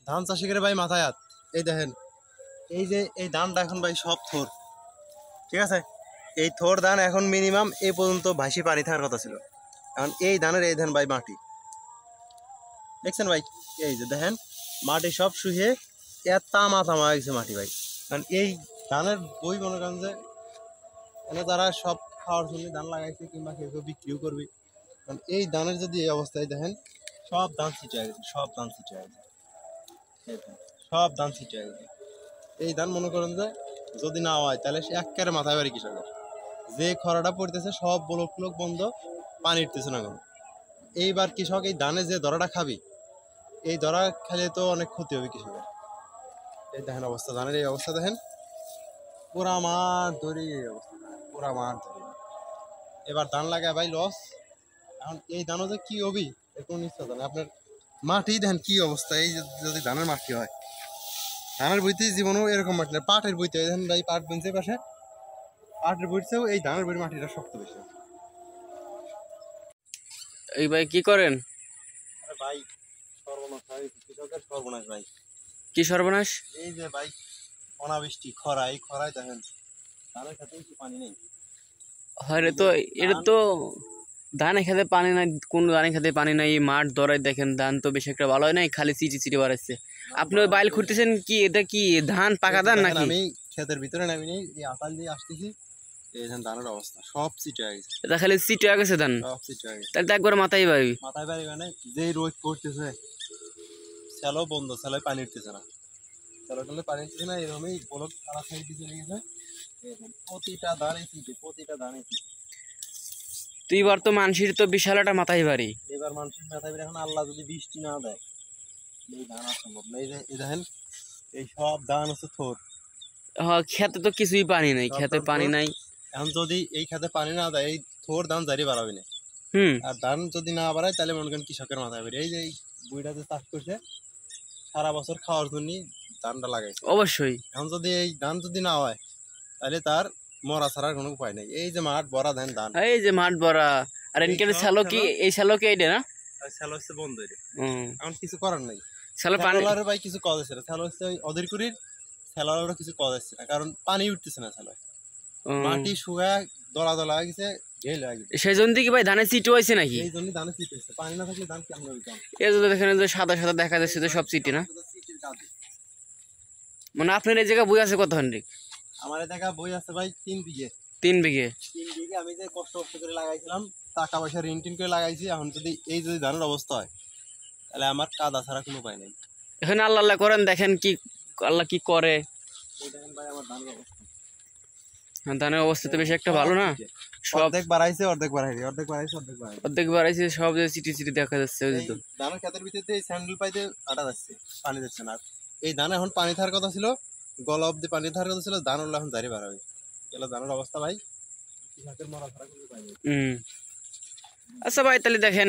ধান চাষি করে ভাই মাথায় হাত। এই দেখেন, এই যে এই ধানটা এখন ভাই সব থোর, ঠিক আছে। এই থোর ধান এখন মিনিমাম এ পর্যন্ত ভাসি পানি থাকার কথা ছিল। এখন এই ধানের এই ধান ভাই মাটি দেখছেন ভাই, এই যে দেখেন মাটি সব শুয়ে এত তামা তামা হয়ে গেছে মাটি ভাই। কারণ এই ধানের বই মনে করেন যে মানে তারা সব খাওয়ার জন্য ধান লাগাইছে কিংবা কেউ কেউ বিক্রিও করবে। কারণ এই ধানের যদি এই অবস্থায় দেখেন সব ধান ছিটে গেছে, সব ধান ছিটে গেছে, সব ধান ছিটে গেছে। এই ধান মনে করেন যে যদি না হয় তাহলে সে একেবারে মাথায় বাড়ি কৃষকের। যে খরাটা পড়তেছে সব ব্লক ব্লক বন্ধ, পানি উঠতেছে না কোনো। এইবার কৃষক এই ধানে যে দরাটা খাবি, এই দরা খেলে তো অনেক ক্ষতি হবে কৃষকের। এই দেখেন অবস্থা, ধানের এই অবস্থা দেখেন, পুরা মাঠ ধরি এই অবস্থা, পুরা মাঠ ধরি। এবার ধান লাগায় ভাই লস। এখন এই ধানও যে কি হবি এর কোনো নিশ্চয়তা নেই। আপনার মাটি দেখেন কি অবস্থা, এই যদি ধানের মাটি হয়, ধানের বইতে জীবনও এরকম মাটি না, পাটের বইতে দেখেন ভাই, পাট বুনছে পাশে, পাটের বইতেও এই ধানের বইয়ের মাটিটা শক্ত বেশি। এই ভাই কি করেন? আরে ভাই সর্বনাশ ভাই, কৃষকের সর্বনাশ ভাই। কি সর্বনাশ? এই যে ভাই অনাবৃষ্টি খরা, এই খরায় দেখেন ধানের সাথে একটু পানি নেই। হরে তো এটা তো ধানে খেতে পানি নাই, কোন ধানে খেতে পানি নাই, মাঠ ধরাই দেখেন ধান তো বেশি একটা ভালো হয় নাই, খালি চিটি চিটি বাড়াচ্ছে। আপনি ওই বাইল খুঁড়তেছেন কি? এটা কি ধান পাকা ধান নাকি? আমি ক্ষেতের ভিতরে নামি নেই, এই আকাল দিয়ে আসতেছি, এই ধানের অবস্থা সব চিটে গেছে, এটা খালি চিটি হয়ে গেছে ধান, সব চিটে গেছে। তাহলে তো একবার মাথায় বাড়ি। মাথায় বাড়ি মানে যেই রোদ পড়তেছে স্যালো বন্ধ, স্যালোয় পানি উঠতেছে না, স্যালো করলে পানি উঠতেছে না, এরকমই বলক তারা সাইড দিয়ে চলে গেছে। প্রতিটা ধানে চিটে, প্রতিটা ধানে চিটে। তো এবার তো মানুষের তো বিশাল একটা মাথায় বাড়ি। এবার মানুষের মাথায় বাড়ি, এখন আল্লাহ যদি বৃষ্টি না দেয় এই ধান আর সম্ভব না। এই যে এই দেখেন এই সব ধান হচ্ছে থোর। হ্যাঁ, খেতে তো কিছুই পানি নাই, খেতে পানি নাই। এখন যদি এই খেতে পানি না দেয় এই থোর ধান জারি বাড়াবে না। আর ধান যদি না বাড়ায় তাহলে মনে করেন কৃষকের মাথায় বেরিয়ে। এই যে এই বুড়িটা যে চাষ করছে সারা বছর খাওয়ার জন্য ধানটা লাগাইছে, অবশ্যই। এখন যদি এই ধান যদি না হয় তাহলে তার মরা ছাড়ার কোনো উপায় নেই। এই যে মাঠ ভরা ধান, ধান এই যে মাঠ ভরা। আর এনকে শ্যালো কি, এই শ্যালো কি এইটা না? শ্যালো হচ্ছে বন্ধ, এখন কিছু করার নাই। শ্যালো পানি ভাই কিছু কাজ আছে না, শ্যালো হচ্ছে ওই অধীর করির শ্যালোর কিছু কাজ আসছে না, কারণ পানি উঠতেছে না, শ্যালো মাটি শুকায় দলা দলা হয়ে গেছে, ঢেল হয়ে গেছে। সেই জন্য কি ভাই ধানের চিটি হয়েছে নাকি? এই জন্য ধানে চিট হয়েছে, পানি না থাকলে ধান কেমন হবে? এই যে দেখেন যে সাদা সাদা দেখা যাচ্ছে তো সব চিটি না, মানে আপনার এই জায়গা বই আছে কত হান্ড্রেড? আমার দেখা বই আছে ভাই 3 বিঘে। 3 বিঘে? 3 বিঘে আমি যে কষ্ট করে লাগাইছিলাম, টাকা পয়সা ঋণ টিন করে লাগাইছি, এখন যদি এই যদি ধানের অবস্থা হয় তাহলে আমার কাদা ছাড়া কোনো উপায় নেই। এখানে আল্লাহ আল্লাহ করেন, দেখেন কি আল্লাহ কি করে। এই দেখেন ভাই আমার ধানের অবস্থা, ধানের অবস্থা তো বেশি একটা ভালো না। সব অর্ধেক বাড়াইছে, অর্ধেক বাড়াইছে, অর্ধেক বাড়াইছে, অর্ধেক বাড়াইছে, অর্ধেক বাড়াইছে, সব যে চিটি চিটি দেখা যাচ্ছে। ধানের ক্ষেতের ভিতরে এই স্যান্ডেল পাইতে আটা যাচ্ছে, পানি যাচ্ছে না। এই ধানে এখন পানি থাকার কথা ছিল, গলা অব্দি পানি থাকার কথা ছিল, ধান উঠলে এখন জারি বাড়াবে। এগুলো ধানের অবস্থা ভাই, কৃষকের মরা ছাড়া কোনো উপায় নেই। আচ্ছা ভাই তাহলে দেখেন